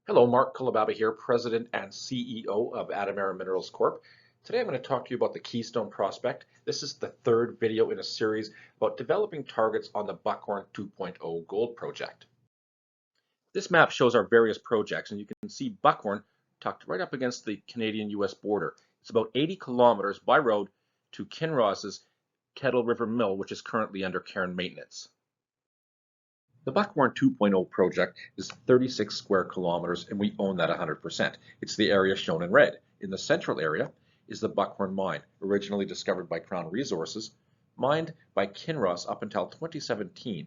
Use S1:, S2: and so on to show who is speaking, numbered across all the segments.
S1: Hello, Mark Kulababa here, President and CEO of Atomera Minerals Corp. Today I'm going to talk to you about the Keystone Prospect. This is the third video in a series about developing targets on the Buckhorn 2.0 Gold Project. This map shows our various projects, and you can see Buckhorn tucked right up against the Canadian-US border. It's about 80 kilometers by road to Kinross's Kettle River Mill, which is currently under care and maintenance. The Buckhorn 2.0 project is 36 square kilometers, and we own that 100%. It's the area shown in red. In the central area is the Buckhorn mine, originally discovered by Crown Resources, mined by Kinross up until 2017.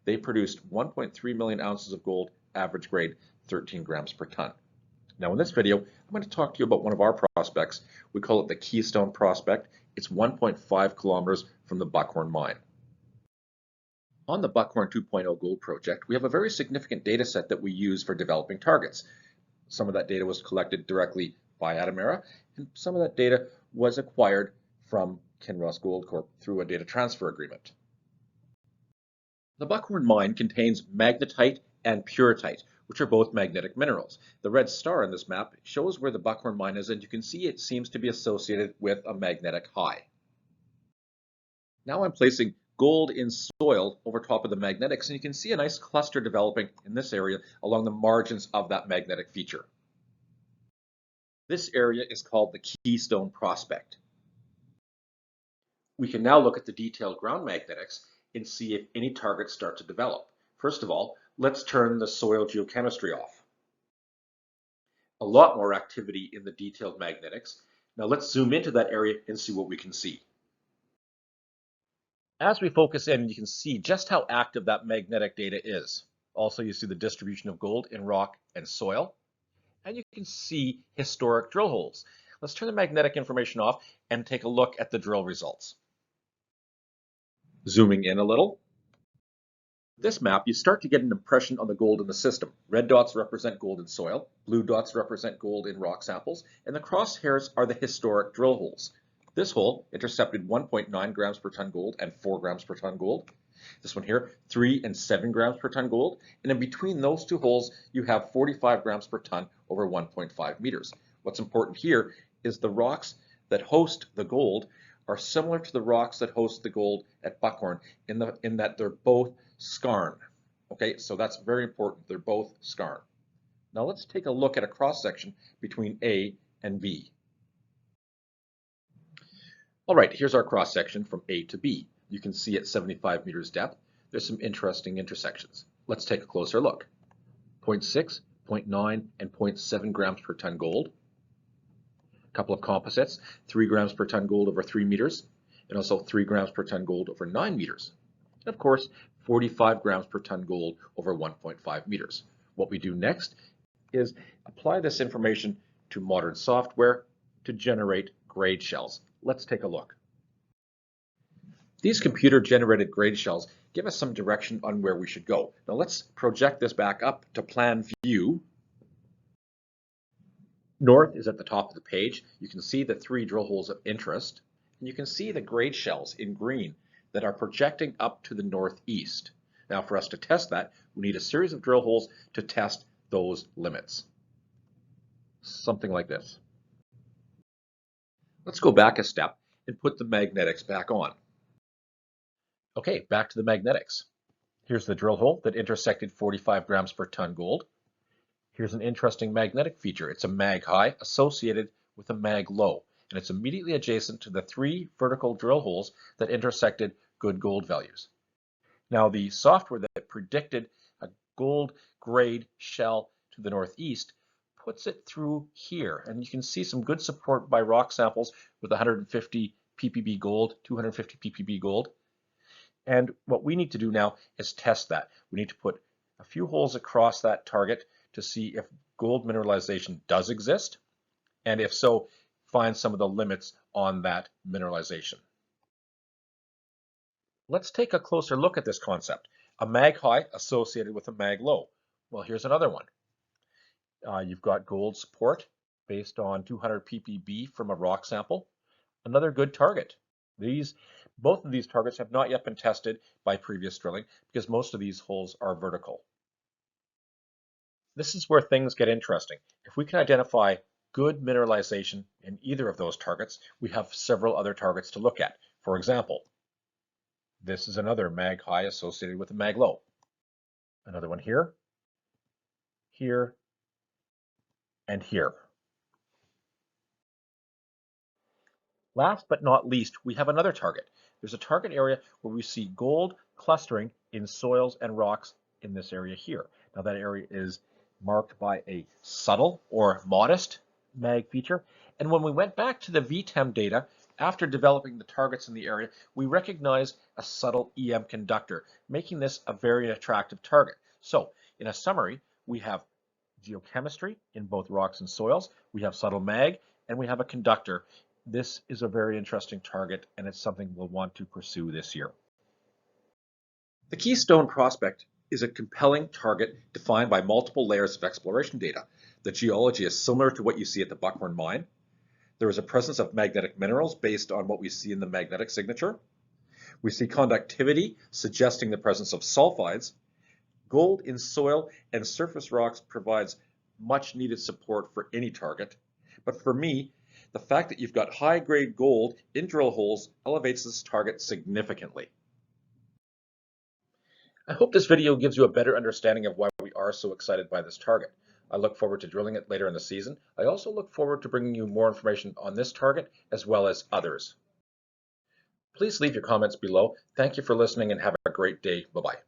S1: They produced 1.3 million ounces of gold, average grade 13 grams per ton. Now in this video, I'm going to talk to you about one of our prospects. We call it the Keystone Prospect. It's 1.5 kilometers from the Buckhorn mine. On the Buckhorn 2.0 Gold Project, we have a very significant data set that we use for developing targets. Some of that data was collected directly by Atomera, and some of that data was acquired from Kinross Gold Corp through a data transfer agreement. The Buckhorn mine contains magnetite and purite, which are both magnetic minerals. The red star in this map shows where the Buckhorn mine is, and you can see it seems to be associated with a magnetic high. Now I'm placing gold in soil over top of the magnetics, and you can see a nice cluster developing in this area along the margins of that magnetic feature. This area is called the Keystone Prospect. We can now look at the detailed ground magnetics and see if any targets start to develop. First of all, let's turn the soil geochemistry off. A lot more activity in the detailed magnetics. Now let's zoom into that area and see what we can see. As we focus in, you can see just how active that magnetic data is. Also, you see the distribution of gold in rock and soil, and you can see historic drill holes. Let's turn the magnetic information off and take a look at the drill results. Zooming in a little. This map, you start to get an impression on the gold in the system. Red dots represent gold in soil, blue dots represent gold in rock samples, and the crosshairs are the historic drill holes. This hole intercepted 1.9 grams per ton gold and 4 grams per ton gold. This one here, 3 and 7 grams per ton gold. And in between those two holes, you have 45 grams per ton over 1.5 meters. What's important here is the rocks that host the gold are similar to the rocks that host the gold at Buckhorn in that they're both skarn. Okay, so that's very important. They're both skarn. Now let's take a look at a cross-section between A and B. All right, here's our cross-section from A to B. You can see at 75 meters depth, there's some interesting intersections. Let's take a closer look. 0.6, 0.9, and 0.7 grams per ton gold. A couple of composites, 3 grams per ton gold over 3 meters, and also 3 grams per ton gold over 9 meters. And of course, 45 grams per ton gold over 1.5 meters. What we do next is apply this information to modern software to generate grade shells. Let's take a look. These computer-generated grade shells give us some direction on where we should go. Now let's project this back up to plan view. North is at the top of the page. You can see the 3 drill holes of interest, and you can see the grade shells in green that are projecting up to the northeast. Now for us to test that, we need a series of drill holes to test those limits. Something like this. Let's go back a step and put the magnetics back on. Okay, back to the magnetics. Here's the drill hole that intersected 45 grams per ton gold. Here's an interesting magnetic feature. It's a mag high associated with a mag low, and it's immediately adjacent to the 3 vertical drill holes that intersected good gold values. Now the software that predicted a gold grade shell to the northeast puts it through here, and you can see some good support by rock samples with 150 ppb gold, 250 ppb gold. And what we need to do now is test that. We need to put a few holes across that target to see if gold mineralization does exist, and if so, find some of the limits on that mineralization. Let's take a closer look at this concept. A mag high associated with a mag low. Well, here's another one. You've got gold support based on 200 ppb from a rock sample. Another good target. Both of these targets have not yet been tested by previous drilling because most of these holes are vertical. This is where things get interesting. If we can identify good mineralization in either of those targets, we have several other targets to look at. For example, this is another mag high associated with a mag low. Another one here, here, and here. Last but not least, we have another target. There's a target area where we see gold clustering in soils and rocks in this area here. Now that area is marked by a subtle or modest mag feature. And when we went back to the VTEM data, after developing the targets in the area, we recognized a subtle EM conductor, making this a very attractive target. So in a summary, we have geochemistry in both rocks and soils, we have subtle mag, and we have a conductor. This is a very interesting target, and it's something we'll want to pursue this year. The Keystone Prospect is a compelling target defined by multiple layers of exploration data. The geology is similar to what you see at the Buckhorn mine. There is a presence of magnetic minerals based on what we see in the magnetic signature. We see conductivity suggesting the presence of sulfides. Gold in soil and surface rocks provides much needed support for any target. But for me, the fact that you've got high-grade gold in drill holes elevates this target significantly. I hope this video gives you a better understanding of why we are so excited by this target. I look forward to drilling it later in the season. I also look forward to bringing you more information on this target as well as others. Please leave your comments below. Thank you for listening and have a great day. Bye-bye.